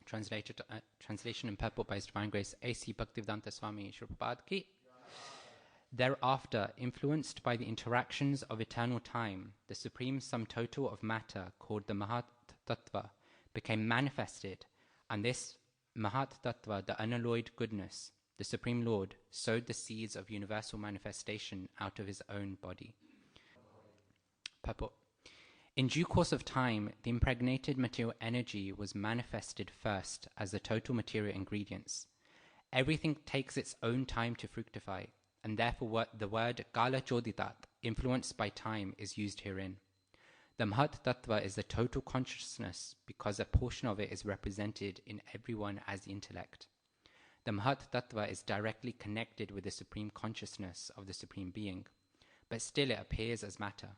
Translation and purport by His Divine Grace A.C. Bhaktivedanta Swami Srila Prabhupada Ki. Thereafter, influenced by the interactions of eternal time, the supreme sum total of matter, called the Mahat Tattva, became manifested, and this Mahat Tattva, the unalloyed goodness, the Supreme Lord, sowed the seeds of universal manifestation out of His own body. Purport. In due course of time, the impregnated material energy was manifested first as the total material ingredients. Everything takes its own time to fructify, and therefore the word Kala Choditat, influenced by time, is used herein. The Mahat Tattva is the total consciousness because a portion of it is represented in everyone as the intellect. The Mahat Tattva is directly connected with the supreme consciousness of the Supreme Being, but still it appears as matter.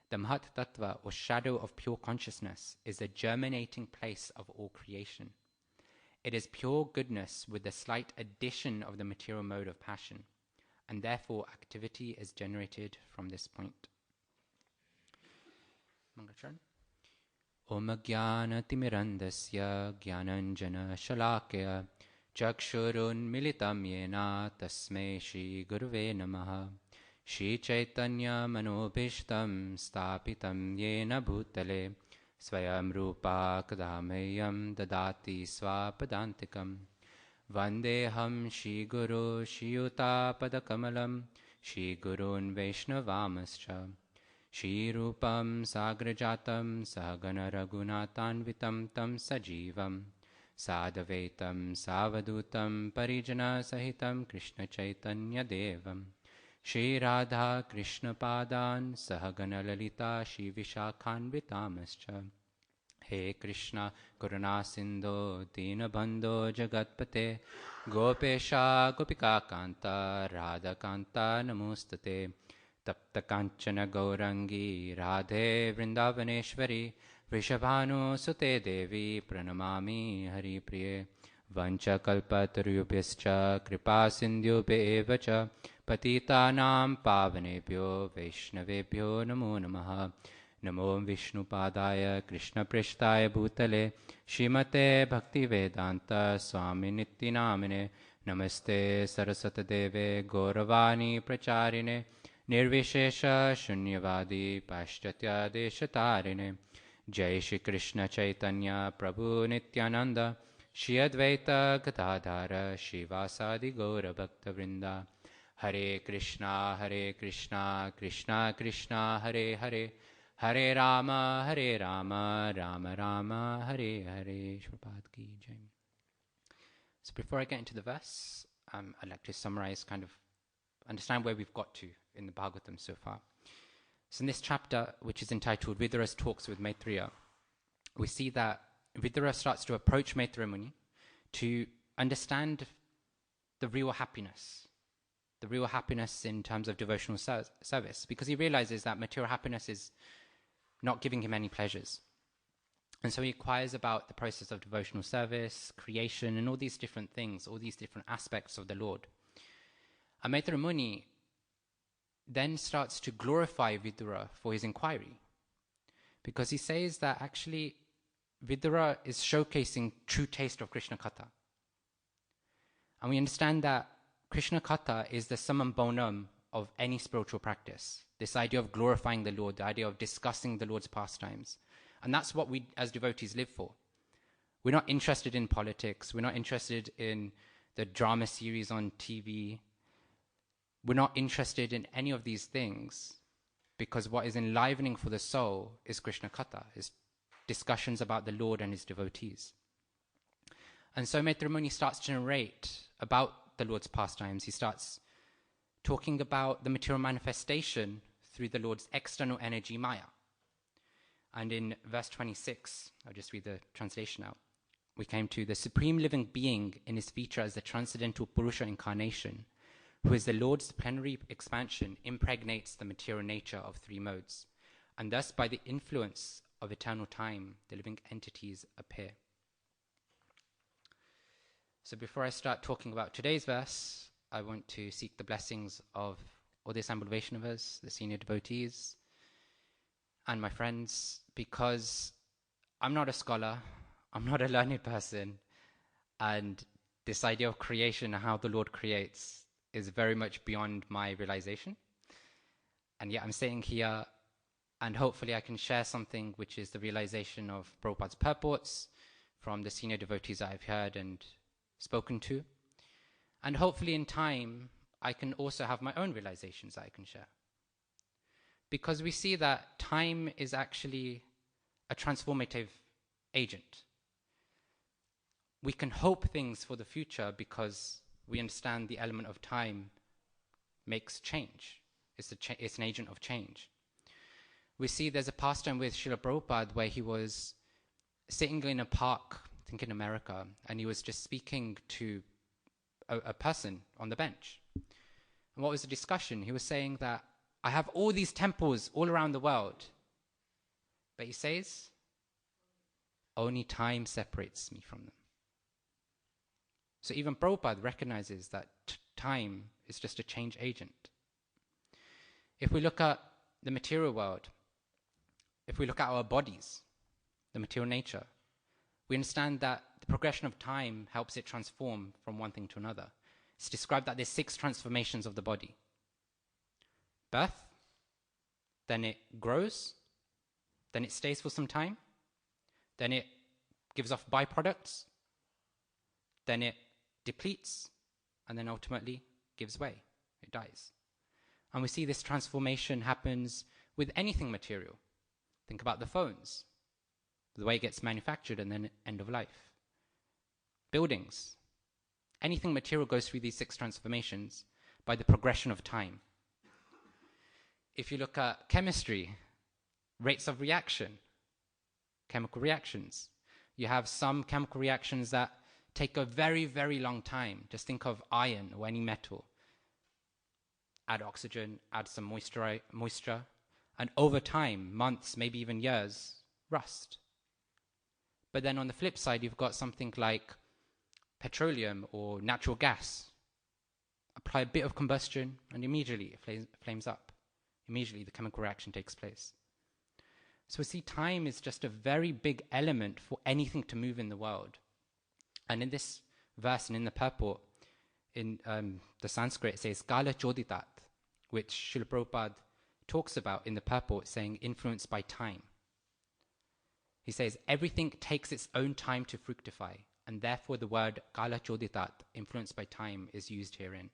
The Mahat Tattva, or shadow of pure consciousness, is the germinating place of all creation. It is pure goodness with the slight addition of the material mode of passion, and therefore activity is generated from this point. Mangacharan. Om Jnana Timirandasya Jnananjana Shalakya Chakshurun Militam Yena Tasmai Shri Guruve Namaha Shri Chaitanya Manobhishtam Stapitam Yena Bhutale Swayam Rupa Kadameyam Dadati Swapadantikam Vandeham Shri Guru Shri Yuta Padakamalam Shri Gurun Vaishnawamascha Shri Rupam Sagrajatam Sahagana Raghunatanvitam Tam Sajivam Sadavaitam Savadutam Parijana Sahitam Krishna Chaitanya Devam Shri Radha Krishna Padan Sahagana Lalita Shri Vishakhanvitamascha He Krishna Karuna Sindho Dinabandho Jagatpate Gopesha Gopika Kanta Radha Kanta Namustate Tapta Kanchana Gaurangi Radhe Vrindavaneshwari Vrishabhanu Sute Devi Pranamami Hari Priye Vancha Kalpatarubhyascha Kripa Sindhyubhe Evacha Patitanam Pavanebhyo Vaishnavebhyo Namo Namaha Namo Vishnu Padaya Krishna Prishtaya Bhutale Shrimate Bhaktivedanta Swami Nityanamine Namaste Saraswati Deve Gauravani Pracharine Nirvishesha Shunyavadi Paschatya Deshatarine Jai Shri Krishna Chaitanya Prabhu Nityananda Shri Advaita Gadadhara Shivasadi Gaura Bhakta Vrinda Hare Krishna Krishna Krishna Hare Hare Hare Rama Rama Rama Hare Hare. Shprapad Ki Jai. So before I get into the verse, I'd like to summarize, kind of understand where we've got to in the Bhagavatam so far. So in this chapter, which is entitled Vidura's Talks with Maitreya, we see that Vidura starts to approach Maitreya Muni to understand the real happiness in terms of devotional service, because he realizes that material happiness is not giving him any pleasures. And so he inquires about the process of devotional service, creation, and all these different things, all these different aspects of the Lord. And Maitreya Muni then starts to glorify Vidura for his inquiry, because he says that actually Vidura is showcasing true taste of Krishna Katha. And we understand that Krishna Katha is the summum bonum of any spiritual practice. This idea of glorifying the Lord, the idea of discussing the Lord's pastimes. And that's what we as devotees live for. We're not interested in politics. We're not interested in the drama series on TV. We're not interested in any of these things, because what is enlivening for the soul is Krishna Katha, is discussions about the Lord and his devotees. And so Maitreya Muni starts to narrate about the Lord's pastimes. He starts talking about the material manifestation through the Lord's external energy, Maya. And in verse 26, I'll just read the translation out. We came to the supreme living being in his feature as the transcendental Purusha incarnation, who is the Lord's plenary expansion, impregnates the material nature of three modes. And thus, by the influence of eternal time, the living entities appear. So before I start talking about today's verse, I want to seek the blessings of all the assembled Vaishnavas, the senior devotees, and my friends, because I'm not a scholar, I'm not a learned person, And this idea of creation and how the Lord creates is very much beyond my realization. And yet I'm sitting here, and hopefully I can share something which is the realization of Prabhupada's purports from the senior devotees I've heard and spoken to. And hopefully in time, I can also have my own realizations that I can share. Because we see that time is actually a transformative agent. We can hope things for the future because we understand the element of time makes change. It's an agent of change. We see there's a pastime with Srila Prabhupada where he was sitting in a park, I think in America, and he was just speaking to a person on the bench. And what was the discussion? He was saying that I have all these temples all around the world, but he says, only time separates me from them. So even Prabhupada recognizes that time is just a change agent. If we look at the material world, if we look at our bodies, the material nature, we understand that the progression of time helps it transform from one thing to another. It's described that there's 6 transformations of the body. Birth, then it grows, then it stays for some time, then it gives off byproducts, then it depletes, and then ultimately gives way. It dies. And we see this transformation happens with anything material. Think about the phones, the way it gets manufactured and then end of life. Buildings. Anything material goes through these 6 transformations by the progression of time. If you look at chemistry, rates of reaction, chemical reactions, you have some chemical reactions that take a very, very long time. Just think of iron or any metal. Add oxygen, add some moisture, and over time, months, maybe even years, rust. But then on the flip side, you've got something like petroleum or natural gas. Apply a bit of combustion, and immediately it flames up. Immediately the chemical reaction takes place. So we see time is just a very big element for anything to move in the world. And in this verse and in the purport, in the Sanskrit, it says Kala Choditat, which Srila Prabhupada talks about in the purport, saying influenced by time. He says everything takes its own time to fructify, and therefore the word Kala Choditat, influenced by time, is used herein.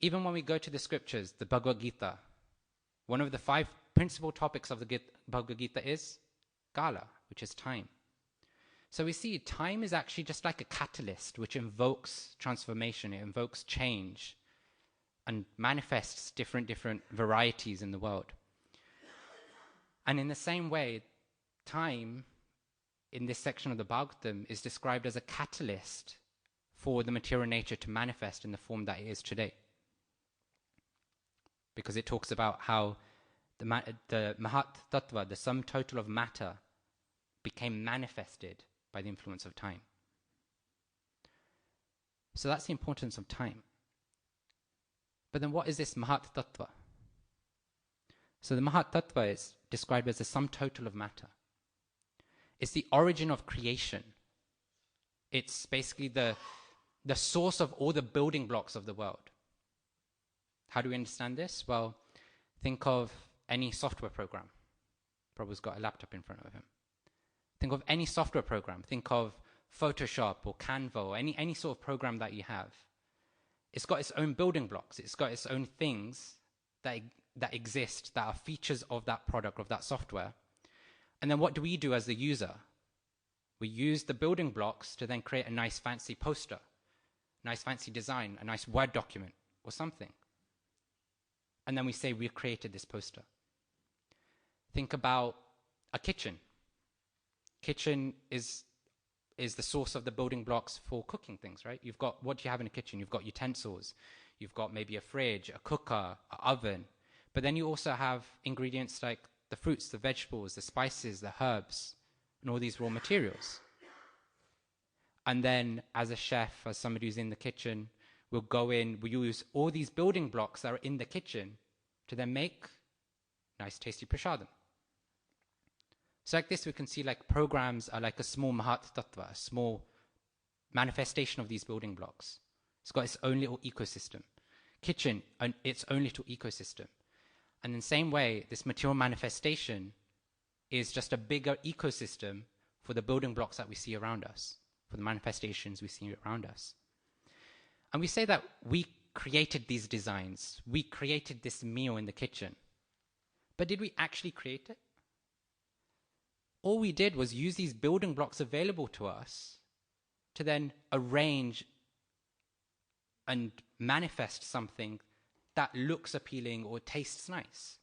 Even when we go to the scriptures, the Bhagavad Gita, one of the 5 principal topics of the Bhagavad Gita is Kala, which is time. So we see time is actually just like a catalyst which invokes transformation, it invokes change and manifests different varieties in the world. And in the same way, time in this section of the Bhagavatam is described as a catalyst for the material nature to manifest in the form that it is today. Because it talks about how the Mahat Tattva, the sum total of matter, became manifested by the influence of time. So that's the importance of time. But then what is this Mahat Tattva? So the Mahat Tattva is described as the sum total of matter. It's the origin of creation. It's basically the source of all the building blocks of the world. How do we understand this? Well, think of any software program. Prabhu's got a laptop in front of him. Think of any software program. Think of Photoshop or Canva or any sort of program that you have. It's got its own building blocks. It's got its own things that exist, that are features of that product, of that software. And then what do we do as the user? We use the building blocks to then create a nice fancy poster, nice fancy design, a nice Word document or something. And then we say we created this poster. Think about a kitchen. Kitchen is the source of the building blocks for cooking things, right? You've got, what do you have in a kitchen? You've got utensils. You've got maybe a fridge, a cooker, an oven. But then you also have ingredients like the fruits, the vegetables, the spices, the herbs, and all these raw materials. And then as a chef, as somebody who's in the kitchen, we'll go in, we use all these building blocks that are in the kitchen to then make nice tasty prasadam. So like this, we can see like programs are like a small Mahat Tattva, a small manifestation of these building blocks. It's got its own little ecosystem. Kitchen, its own little ecosystem. And in the same way, this material manifestation is just a bigger ecosystem for the building blocks that we see around us, for the manifestations we see around us. And we say that we created these designs. We created this meal in the kitchen. But did we actually create it? All we did was use these building blocks available to us to then arrange and manifest something that looks appealing or tastes nice.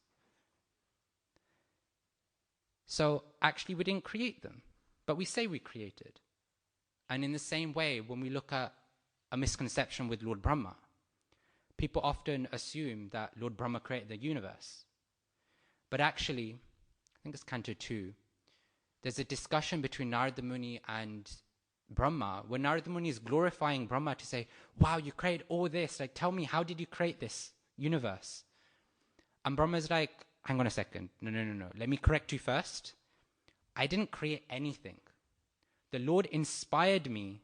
So actually we didn't create them, but we say we created. And in the same way, when we look at a misconception with Lord Brahma, people often assume that Lord Brahma created the universe. But actually, I think it's Canto 2, there's a discussion between Narada Muni and Brahma, where Narada Muni is glorifying Brahma to say, wow, you created all this. Like, tell me, how did you create this universe? And Brahma's like, hang on a second. No. Let me correct you first. I didn't create anything. The Lord inspired me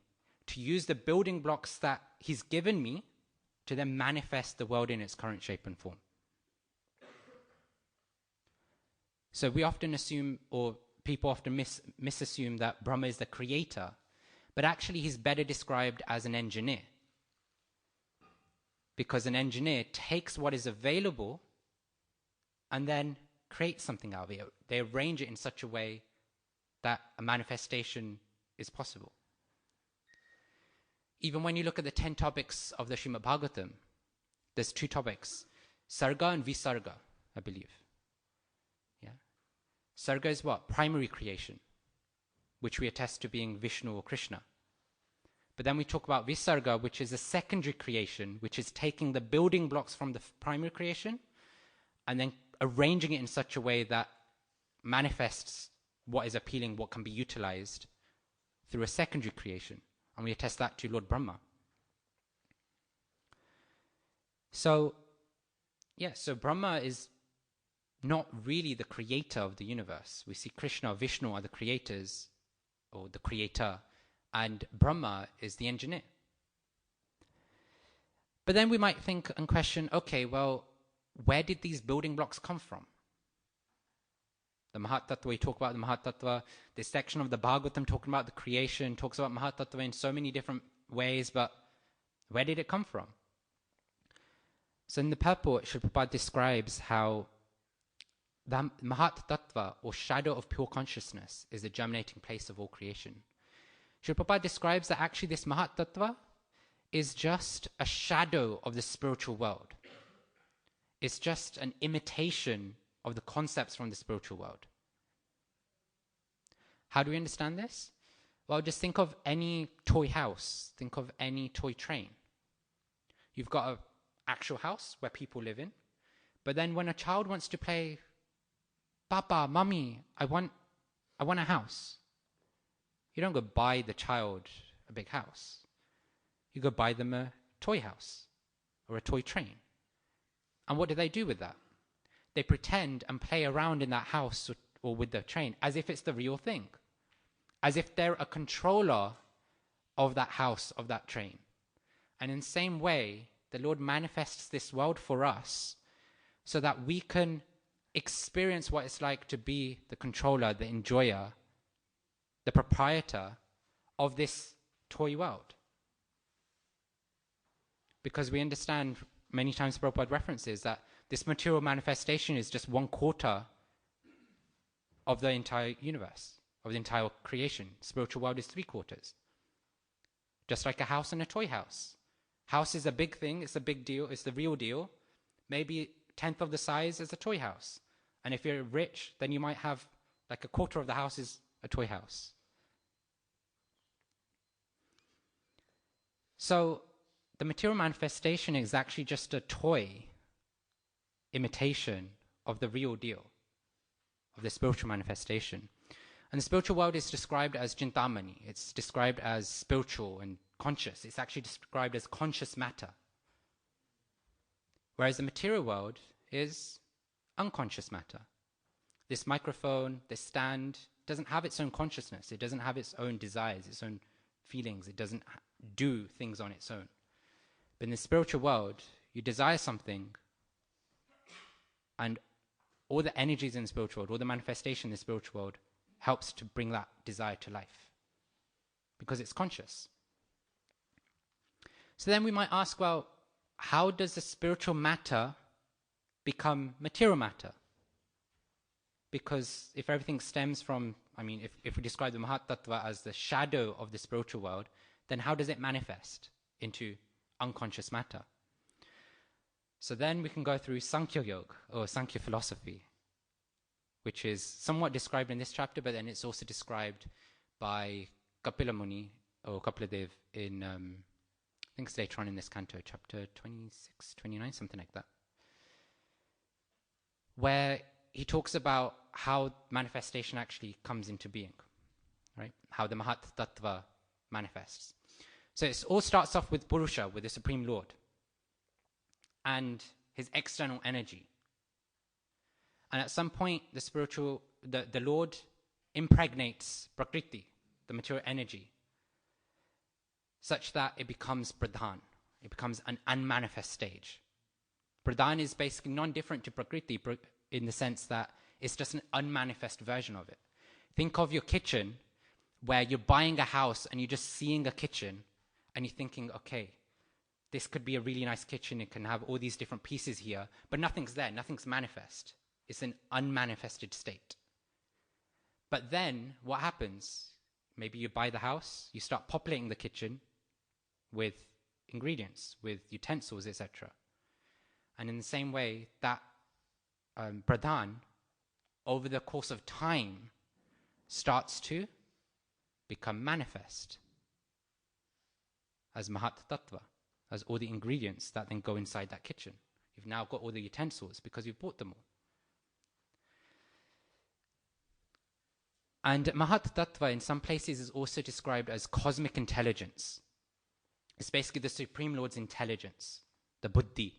to use the building blocks that He's given me to then manifest the world in its current shape and form. So we often assume, or people often misassume that Brahma is the creator, but actually he's better described as an engineer. Because an engineer takes what is available and then creates something out of it. They arrange it in such a way that a manifestation is possible. Even when you look at the 10 topics of the Srimad Bhagavatam, there's 2 topics, Sarga and Visarga, I believe. Yeah. Sarga is what? Primary creation, which we attest to being Vishnu or Krishna. But then we talk about Visarga, which is a secondary creation, which is taking the building blocks from the primary creation and then arranging it in such a way that manifests what is appealing, what can be utilized through a secondary creation. And we attest that to Lord Brahma. So Brahma is not really the creator of the universe. We see Krishna or Vishnu are the creators, or the creator, and Brahma is the engineer. But then we might think and question, okay, well, where did these building blocks come from? The Mahatattva, we talk about the Mahatattva. This section of the Bhagavatam talking about the creation, talks about Mahatattva in so many different ways, but where did it come from? So in the purport, Srila Prabhupada describes how the Mahatattva, or shadow of pure consciousness, is the germinating place of all creation. Srila Prabhupada describes that actually this Mahatattva is just a shadow of the spiritual world. It's just an imitation of the concepts from the spiritual world. How do we understand this? Well, just think of any toy house. Think of any toy train. You've got an actual house where people live in. But then when a child wants to play, Papa, Mommy, I want a house. You don't go buy the child a big house. You go buy them a toy house or a toy train. And what do they do with that? They pretend and play around in that house or with the train as if it's the real thing. As if they're a controller of that house, of that train. And in the same way, the Lord manifests this world for us so that we can experience what it's like to be the controller, the enjoyer, the proprietor of this toy world. Because we understand many times Prabhupada references that this material manifestation is just 1/4 of the entire universe, of the entire creation. Spiritual world is 3/4. Just like a house and a toy house. House is a big thing, it's a big deal, it's the real deal. Maybe 1/10 of the size is a toy house. And if you're rich, then you might have like 1/4 of the house is a toy house. So the material manifestation is actually just a toy imitation of the real deal, of the spiritual manifestation. And the spiritual world is described as Chintamani. It's described as spiritual and conscious. It's actually described as conscious matter. Whereas the material world is unconscious matter. This microphone, this stand, doesn't have its own consciousness. It doesn't have its own desires, its own feelings. It doesn't do things on its own. But in the spiritual world, you desire something, and all the energies in the spiritual world, all the manifestation in the spiritual world helps to bring that desire to life because it's conscious. So then we might ask, well, how does the spiritual matter become material matter? Because if everything stems from, if we describe the Mahat Tattva as the shadow of the spiritual world, then how does it manifest into unconscious matter? So then we can go through Sankhya Yoga, or Sankhya philosophy, which is somewhat described in this chapter, but then it's also described by Kapila Muni, or Kapiladev, in, I think it's later on in this canto, chapter 26, 29, something like that, where he talks about how manifestation actually comes into being, right? How the Mahat Tattva manifests. So it all starts off with Purusha, with the Supreme Lord, and his external energy. And at some point, the Lord impregnates Prakriti, the material energy, such that it becomes Pradhan. It becomes an unmanifest stage. Pradhan is basically non-different to Prakriti in the sense that it's just an unmanifest version of it. Think of your kitchen, where you're buying a house and you're just seeing a kitchen and you're thinking, okay, this could be a really nice kitchen. It can have all these different pieces here, but nothing's there. Nothing's manifest. It's an unmanifested state. But then what happens? Maybe you buy the house, you start populating the kitchen with ingredients, with utensils, etc. And in the same way, that pradhan, over the course of time, starts to become manifest as Mahat Tattva, as all the ingredients that then go inside that kitchen. You've now got all the utensils because you've bought them all. And Mahat Tattva in some places is also described as cosmic intelligence. It's basically the Supreme Lord's intelligence, the Buddhi.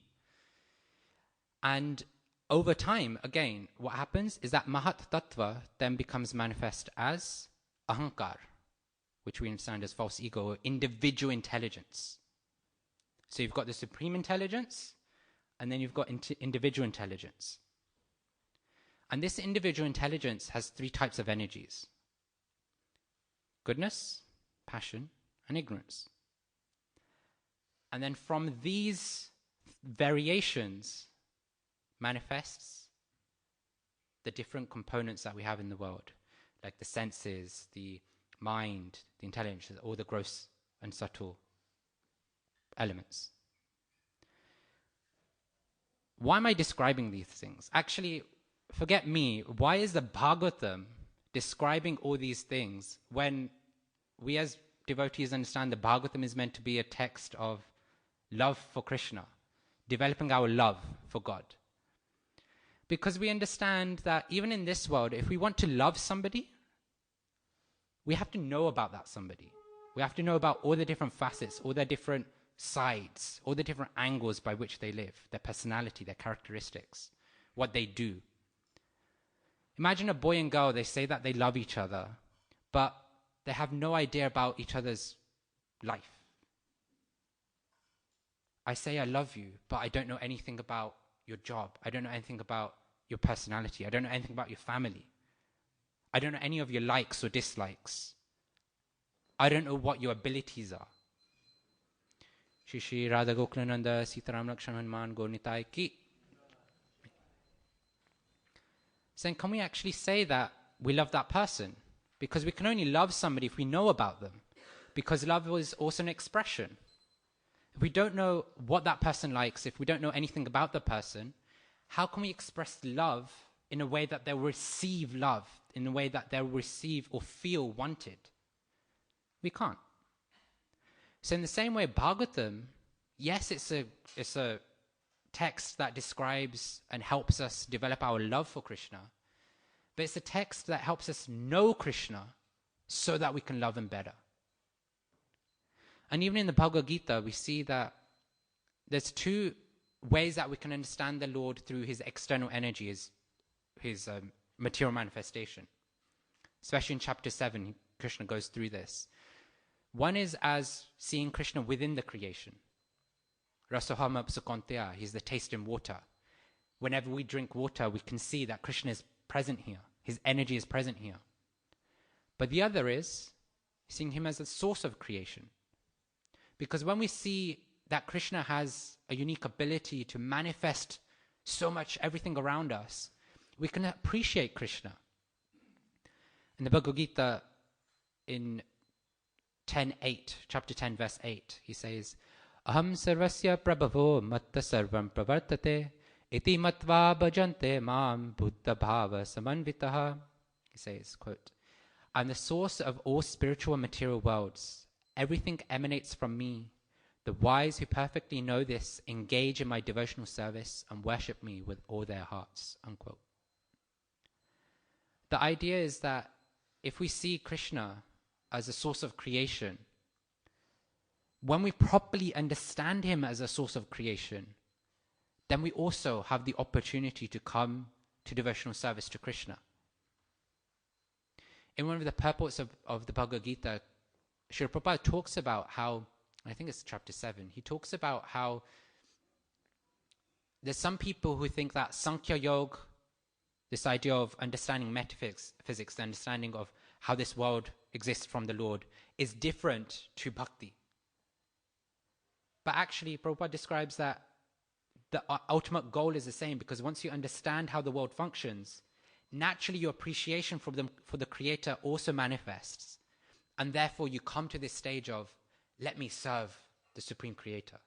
And over time, again, what happens is that Mahat Tattva then becomes manifest as Ahankar, which we understand as false ego, or individual intelligence. So you've got the supreme intelligence, and then you've got individual intelligence. And this individual intelligence has three types of energies: goodness, passion, and ignorance. And then from these variations manifests the different components that we have in the world, like the senses, the mind, the intelligence, all the gross and subtle elements. Why am I describing these things? Actually, forget me. Why is the Bhagavatam describing all these things when we as devotees understand the Bhagavatam is meant to be a text of love for Krishna, developing our love for God? Because we understand that even in this world, if we want to love somebody, we have to know about that somebody. We have to know about all the different facets, all their different sides, all the different angles by which they live, their personality, their characteristics, what they do. Imagine a boy and girl, they say that they love each other, but they have no idea about each other's life. I say I love you, but I don't know anything about your job. I don't know anything about your personality. I don't know anything about your family. I don't know any of your likes or dislikes. I don't know what your abilities are. Shri Shri Radha Gokulananda Sitaram Lakshman Hanuman Gaur Nitai Ki. So then can we actually say that we love that person? Because we can only love somebody if we know about them. Because love is also an expression. If we don't know what that person likes, if we don't know anything about the person, how can we express love in a way that they'll receive love, in a way that they'll receive or feel wanted? We can't. So in the same way, Bhagavatam, yes, it's a text that describes and helps us develop our love for Krishna, but it's a text that helps us know Krishna so that we can love him better. And even in the Bhagavad Gita, we see that there's two ways that we can understand the Lord through his external energy, his material manifestation. Especially in chapter 7, Krishna goes through this. One is as seeing Krishna within the creation. Rasohama Psukonteya, he's the taste in water. Whenever we drink water, we can see that Krishna is present here. His energy is present here. But the other is seeing him as the source of creation. Because when we see that Krishna has a unique ability to manifest so much everything around us, we can appreciate Krishna. In the Bhagavad Gita, in 10:8, chapter 10, verse 8, he says, Aham sarvasya prabhavo matta sarvam pravartate iti matva bhajante mam buddha bhava samanvitaha. He says, quote, I'm the source of all spiritual and material worlds. Everything emanates from me. The wise who perfectly know this engage in my devotional service and worship me with all their hearts. Unquote. The idea is that if we see Krishna as a source of creation, when we properly understand him as a source of creation, then we also have the opportunity to come to devotional service to Krishna. In one of the purports of the Bhagavad Gita, Srila Prabhupada talks about how, I think it's chapter 7, he talks about how there's some people who think that Sankhya Yoga, this idea of understanding metaphysics, the understanding of how this world exists from the Lord, is different to bhakti. But actually, Prabhupada describes that the ultimate goal is the same, because once you understand how the world functions, naturally your appreciation for the Creator also manifests. And therefore you come to this stage of, let me serve the Supreme Creator.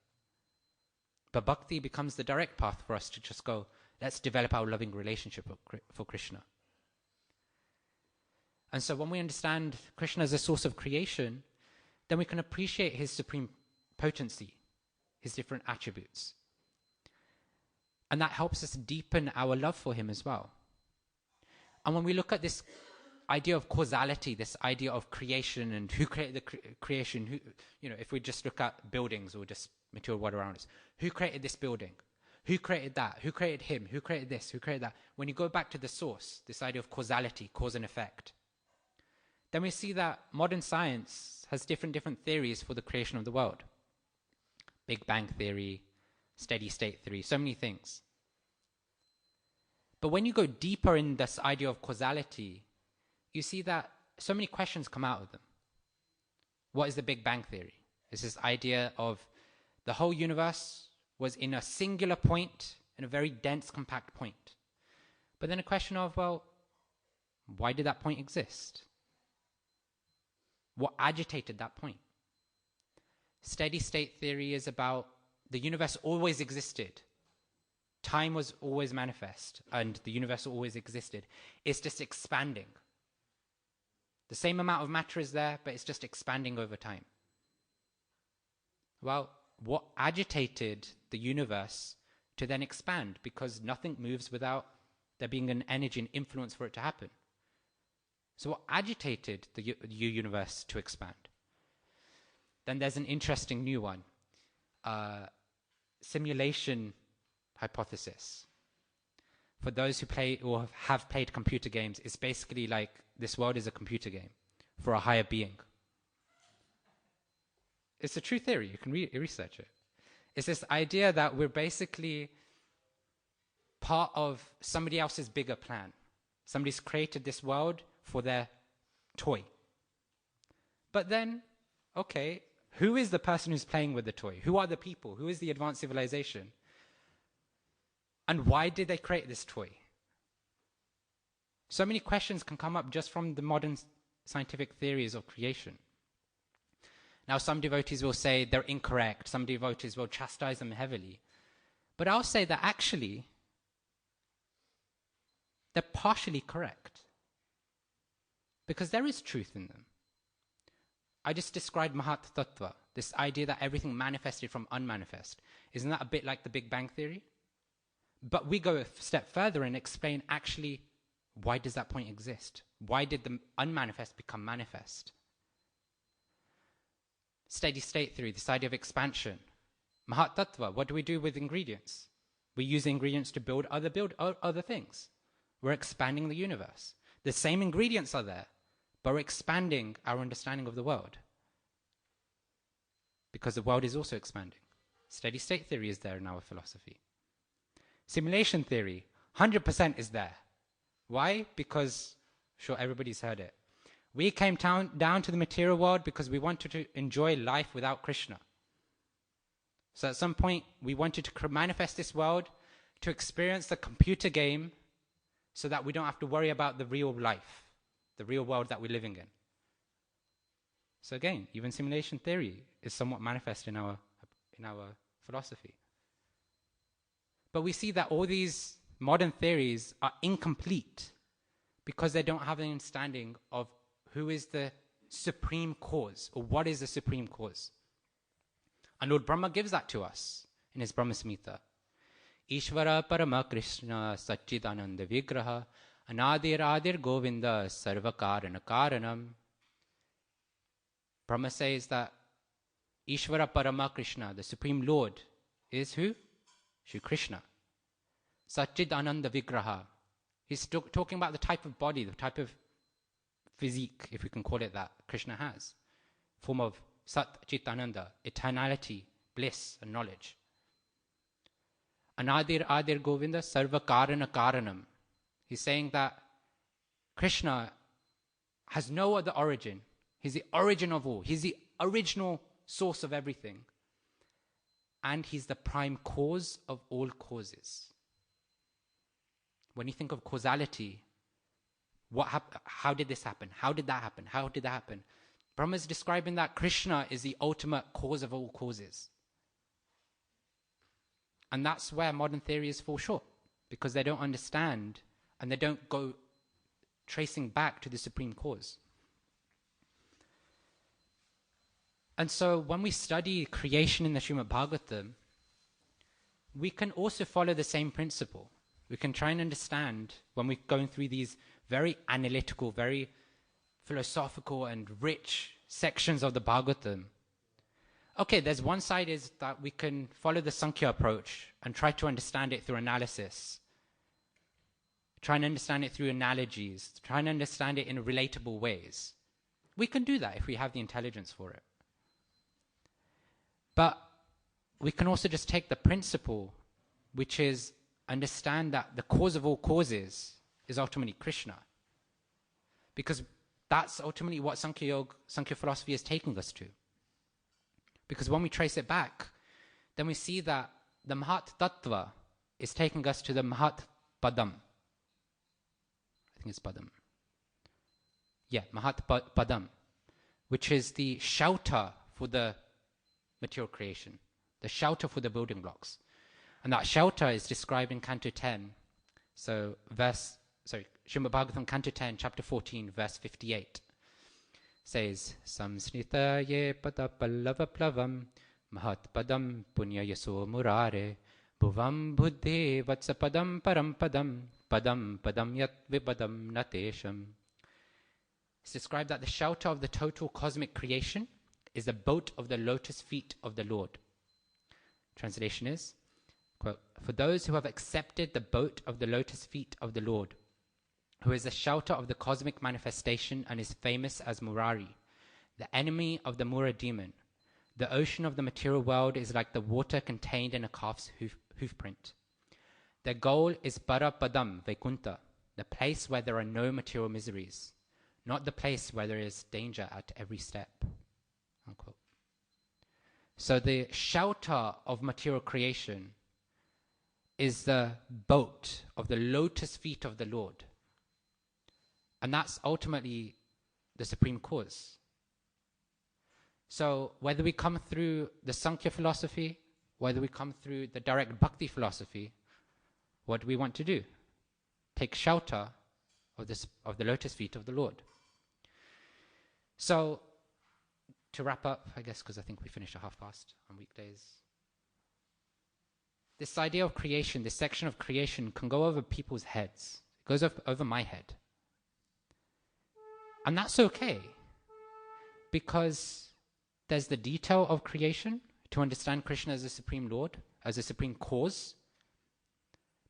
But bhakti becomes the direct path for us to just go, let's develop our loving relationship for Krishna. And so when we understand Krishna as a source of creation, then we can appreciate his supreme potency, his different attributes. And that helps us deepen our love for him as well. And when we look at this idea of causality, this idea of creation and who created the creation, who, if we just look at buildings or just material world around us, who created this building? Who created that? Who created him? Who created this? Who created that? When you go back to the source, this idea of causality, cause and effect, then we see that modern science has different theories for the creation of the world. Big Bang theory, steady state theory, so many things. But when you go deeper in this idea of causality, you see that so many questions come out of them. What is the Big Bang theory? It's this idea of the whole universe was in a singular point, in a very dense, compact point. But then a question of, well, why did that point exist? What agitated that point? Steady state theory is about the universe always existed. Time was always manifest, and the universe always existed. It's just expanding. The same amount of matter is there, but it's just expanding over time. Well, what agitated the universe to then expand? Because nothing moves without there being an energy and influence for it to happen. So what agitated the universe to expand? Then there's an interesting new one. Simulation hypothesis. For those who play or have played computer games, it's basically like this world is a computer game for a higher being. It's a true theory. You can research it. It's this idea that we're basically part of somebody else's bigger plan. Somebody's created this world for their toy. But then, okay, who is the person who's playing with the toy? Who are the people? Who is the advanced civilization? And why did they create this toy? So many questions can come up just from the modern scientific theories of creation. Now, some devotees will say they're incorrect. Some devotees will chastise them heavily. But I'll say that actually, they're partially correct. Because there is truth in them. I just described Mahat Tattva, this idea that everything manifested from unmanifest. Isn't that a bit like the Big Bang theory? But we go a step further and explain actually, why does that point exist? Why did the unmanifest become manifest? Steady state theory, this idea of expansion. Mahat Tattva, what do we do with ingredients? We use ingredients to build other things. We're expanding the universe. The same ingredients are there, but we're expanding our understanding of the world. Because the world is also expanding. Steady state theory is there in our philosophy. Simulation theory, 100% is there. Why? Because, sure, everybody's heard it. We came down to the material world because we wanted to enjoy life without Krishna. So at some point, we wanted to manifest this world to experience the computer game so that we don't have to worry about the real life, the real world that we're living in. So again, even simulation theory is somewhat manifest in our philosophy. But we see that all these modern theories are incomplete because they don't have an understanding of who is the supreme cause, or what is the supreme cause. And Lord Brahma gives that to us in his Brahma Samhita. Ishvara Parama Krishna Satchidananda Vigraha Anadir Adir Govinda Sarva Karana Karanam. Brahma says that Ishvara Parama Krishna, the Supreme Lord, is who? Shri Krishna. Satchidananda Vigraha. He's talking about the type of body, the type of physique, if we can call it that, Krishna has. Form of Sat Chit Ananda, eternality, bliss and knowledge. Anadir Adir Govinda Sarva Karana Karanam. He's saying that Krishna has no other origin. He's the origin of all. He's the original source of everything. And he's the prime cause of all causes. When you think of causality, how did this happen? How did that happen? How did that happen? Brahma is describing that Krishna is the ultimate cause of all causes. And that's where modern theories fall short, because they don't understand and they don't go tracing back to the supreme cause. And so when we study creation in the Srimad Bhagavatam, we can also follow the same principle. We can try and understand, when we're going through these very analytical, very philosophical and rich sections of the Bhagavatam. Okay, there's one side is that we can follow the Sankhya approach and try to understand it through analysis. Try and understand it through analogies. Try and understand it in relatable ways. We can do that if we have the intelligence for it. But we can also just take the principle, which is understand that the cause of all causes is ultimately Krishna. Because that's ultimately what Sankhya philosophy is taking us to. Because when we trace it back, then we see that the Mahat Tattva is taking us to the Mahat Padam. I think it's Padam. Yeah, Mahat Padam, which is the shelter for the material creation, the shelter for the building blocks. And that shelter is described in Canto 10. So Srimad Bhagavatam, Canto 10, chapter 14, verse 58. Says, Samsnita ye pada pallava plavam mahat padam punya yaso murare bhuvam buddhi vatsa padam param padam padam padam yat vipadam natesham. It's described that the shelter of the total cosmic creation is the boat of the lotus feet of the Lord. Translation is, quote, for those who have accepted the boat of the lotus feet of the Lord, who is the shelter of the cosmic manifestation and is famous as Murari, the enemy of the Mura demon. The ocean of the material world is like the water contained in a calf's hoofprint. Their goal is Para Padam Vaikunta, the place where there are no material miseries, not the place where there is danger at every step. Unquote. So the shelter of material creation is the boat of the lotus feet of the Lord. And that's ultimately the supreme cause. So whether we come through the Sankhya philosophy, whether we come through the direct bhakti philosophy, what do we want to do? Take shelter of the lotus feet of the Lord. So to wrap up, I guess, because I think we finished at past on weekdays. This idea of creation, this section of creation can go over people's heads. It goes over my head. And that's okay, because there's the detail of creation to understand Krishna as the Supreme Lord, as the Supreme Cause.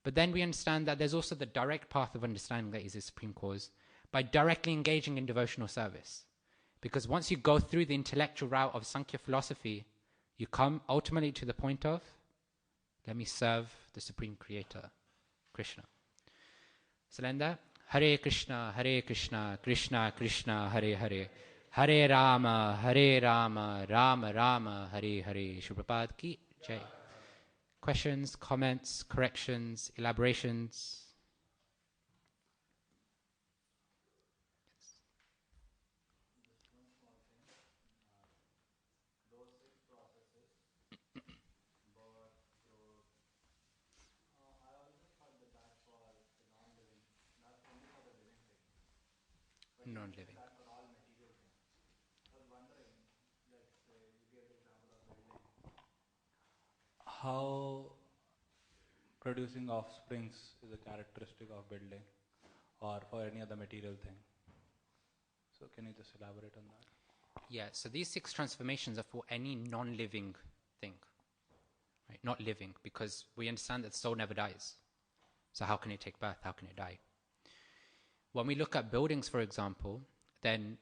But then we understand that there's also the direct path of understanding that is the supreme cause by directly engaging in devotional service. Because once you go through the intellectual route of Sankhya philosophy, you come ultimately to the point of, let me serve the Supreme Creator, Krishna. So then there, Hare Krishna, Krishna Krishna, Hare Hare, Hare Rama, Rama Rama, Hare Hare. Shri Prabhupada ki jai. Questions, comments, corrections, elaborations? Non-living. How producing offsprings is a characteristic of building or for any other material thing. So can you just elaborate on that? Yeah, so these 6 transformations are for any non-living thing. Right? Not living, because we understand that the soul never dies. So how can it take birth? How can it die? When we look at buildings, for example, then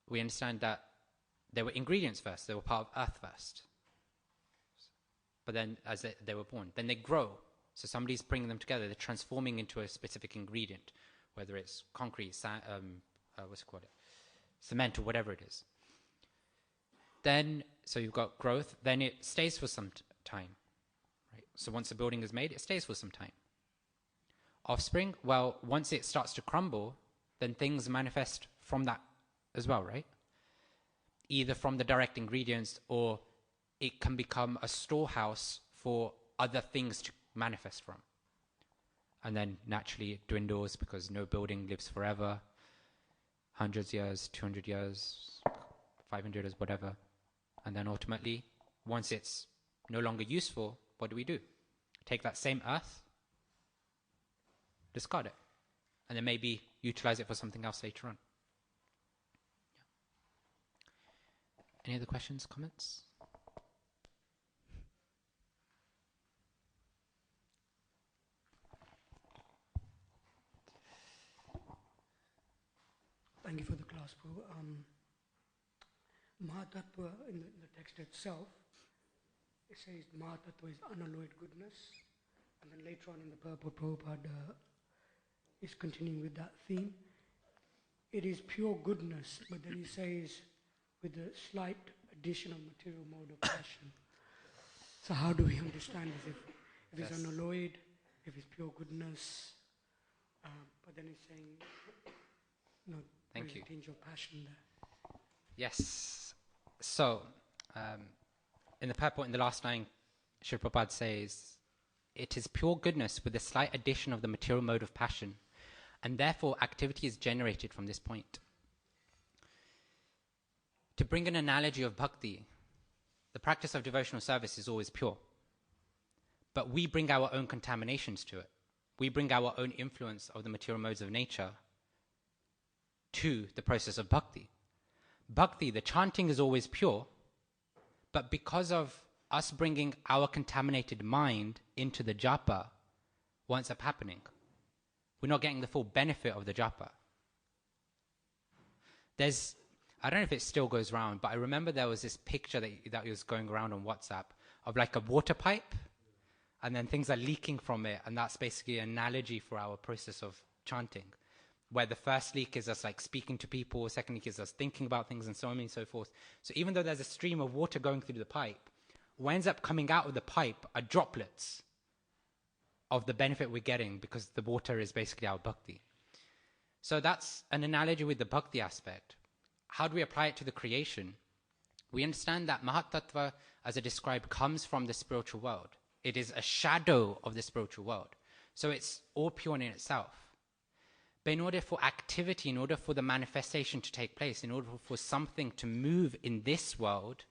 we understand that there were ingredients first. They were part of earth first. But then as they were born, then they grow. So somebody's bringing them together. They're transforming into a specific ingredient, whether it's concrete, what's it called? Cement or whatever it is. Then, so you've got growth. Then it stays for some time. Right? So once a building is made, it stays for some time. Offspring, well, once it starts to crumble, then things manifest from that as well, right? Either from the direct ingredients, or it can become a storehouse for other things to manifest from. And then naturally it dwindles because no building lives forever. 100 years, 200 years, 500 years, whatever. And then ultimately, once it's no longer useful, what do? Take that same earth, discard it, and then maybe utilize it for something else later on. Yeah. Any other questions, comments? Thank you for the class, Prabhu. Mahatattva, in the text itself, it says Mahatattva is unalloyed goodness. And then later on in the purport, Prabhupada is continuing with that theme. It is pure goodness, but then he says with a slight addition of material mode of passion. So how do we understand this? If it's unalloyed, if it's pure goodness, but then he's saying, no, Thank you. There's a tinge of passion there. Yes. So, in the purport, in the last line, Srila Prabhupada says, it is pure goodness with a slight addition of the material mode of passion, and therefore activity is generated from this point. To bring an analogy of bhakti, the practice of devotional service is always pure. But we bring our own contaminations to it. We bring our own influence of the material modes of nature to the process of bhakti. Bhakti, the chanting is always pure, but because of us bringing our contaminated mind into the japa, what ends up happening? We're not getting the full benefit of the japa. I don't know if it still goes around, but I remember there was this picture that was going around on WhatsApp of like a water pipe, and then things are leaking from it, and that's basically an analogy for our process of chanting, where the first leak is us like speaking to people, second leak is us thinking about things, and so on and so forth. So even though there's a stream of water going through the pipe, what ends up coming out of the pipe are droplets of the benefit we're getting, because the water is basically our bhakti. So that's an analogy with the bhakti aspect. How do we apply it to the creation? We understand that Mahatattva, as I described, comes from the spiritual world. It is a shadow of the spiritual world. So it's all pure in itself. But in order for activity, in order for the manifestation to take place, in order for something to move in this world,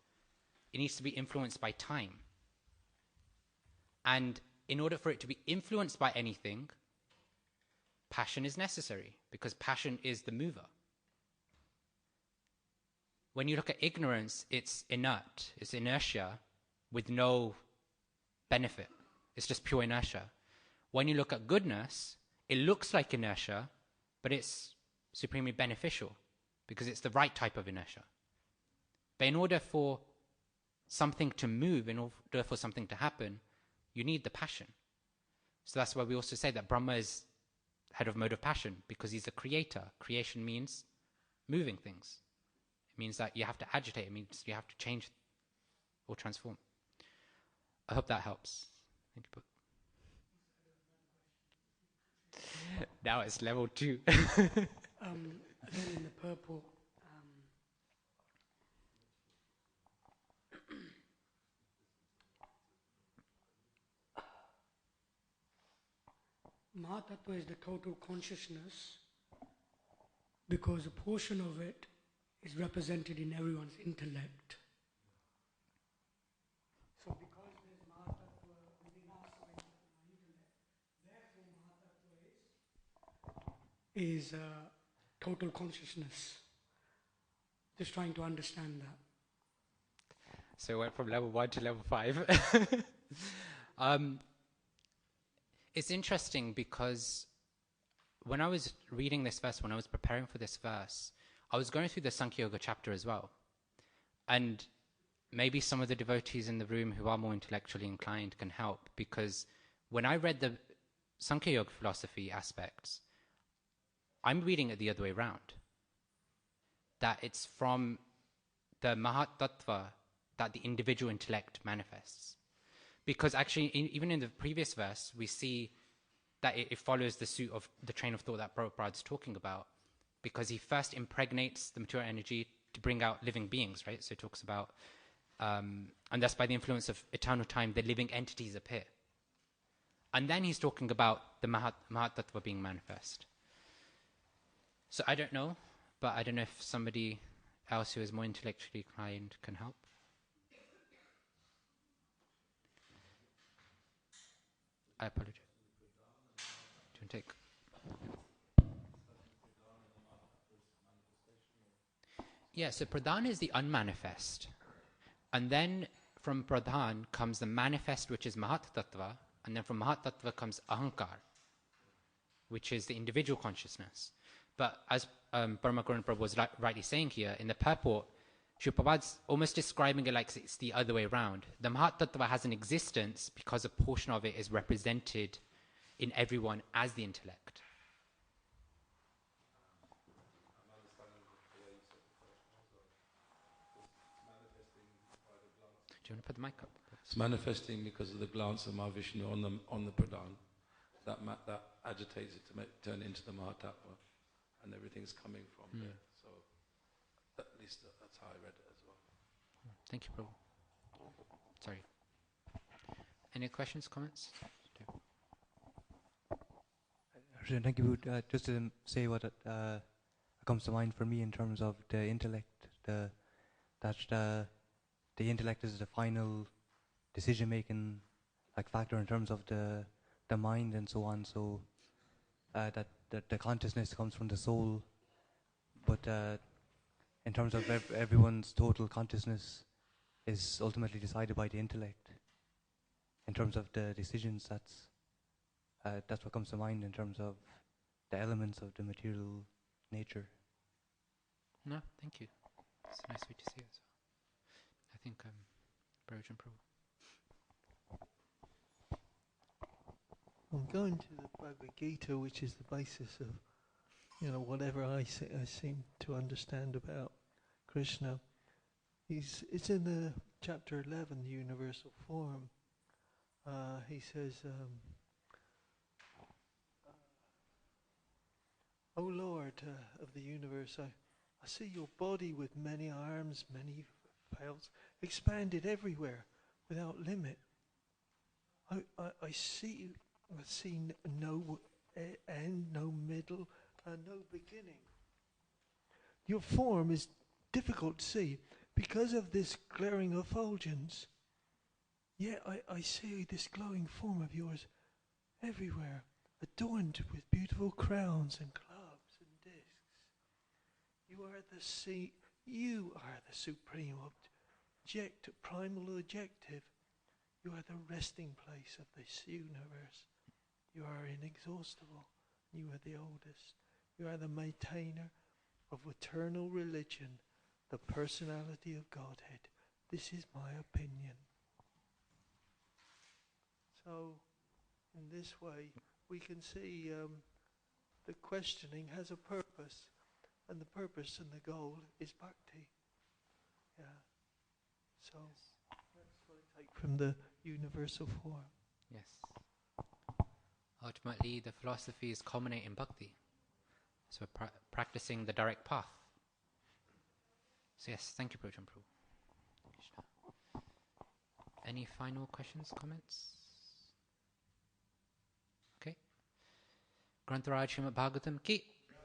it needs to be influenced by time. And in order for it to be influenced by anything, passion is necessary, because passion is the mover. When you look at ignorance, it's inert, it's inertia with no benefit. It's just pure inertia. When you look at goodness, it looks like inertia, but it's supremely beneficial because it's the right type of inertia. But in order for something to move, in order for something to happen, you need the passion. So that's why we also say that Brahma is head of mode of passion, because he's a creator. Creation means moving things. It means that you have to agitate. It means you have to change or transform. I hope that helps. Thank you. Now it's level 2. Again, in the purport, Mahatattva is the total consciousness because a portion of it is represented in everyone's intellect. So because there's Mahatattva within us or in our intellect, therefore Mahatattva is total consciousness. Just trying to understand that. So it went from level 1 to level 5. It's interesting because when I was reading this verse, when I was preparing for this verse, I was going through the Sankhya Yoga chapter as well. And maybe some of the devotees in the room who are more intellectually inclined can help, because when I read the Sankhya Yoga philosophy aspects, I'm reading it the other way around. That it's from the Mahatattva that the individual intellect manifests. Because actually, even in the previous verse, we see that it follows the suit of the train of thought that Prabhupada is talking about, because he first impregnates the material energy to bring out living beings, right? So it talks about, and thus by the influence of eternal time, the living entities appear. And then he's talking about the Mahatattva being manifest. So I don't know, but I don't know if somebody else who is more intellectually inclined can help. I apologize. Do you want to take? Yeah, so pradhan is the unmanifest. And then from pradhan comes the manifest, which is mahatattva. And then from mahatattva comes ahankar, which is the individual consciousness. But as Paramakaruna Prabhu was rightly saying here, in the purport, Srila Prabhupada's almost describing it like it's the other way around. The Mahatattva has an existence because a portion of it is represented in everyone as the intellect. Do you want to put the mic up? It's manifesting because of the glance of Mahavishnu on the pradhan. That agitates it to turn into the Mahatattva, and everything's coming from there. So at least that's how I read it as well. Thank you, Prabhu. Sorry. Any questions, comments? Thank you. Just to say what comes to mind for me in terms of the intellect, the intellect is the final decision-making factor in terms of the mind and so on. So that the consciousness comes from the soul, but in terms of everyone's total consciousness is ultimately decided by the intellect. In terms of the decisions, that's what comes to mind in terms of the elements of the material nature. No, thank you. It's nice of you to see it as well. I think Brojan Prabhu. I'm going to the Bhagavad Gita, which is the basis of, whatever I seem to understand about Krishna. It's in the chapter 11, the universal form. He says, O Lord of the universe, I see your body with many arms, many veils, expanded everywhere, without limit. I see no end, no middle, no beginning. Your form is difficult to see because of this glaring effulgence. Yet I see this glowing form of yours everywhere, adorned with beautiful crowns and clubs and discs. You are the supreme primal objective. You are the resting place of this universe. You are inexhaustible. You are the oldest. You are the maintainer of eternal religion, the personality of Godhead. This is my opinion. So, in this way, we can see the questioning has a purpose, and the purpose and the goal is bhakti. Yeah. So, that's what I take from the universal form. Yes. Ultimately, the philosophies culminate in bhakti. So we're practicing the direct path. So yes, thank you, Prabhu. Krishna. Any final questions, comments? Okay. Grantharaj Srimad Bhagavatam ki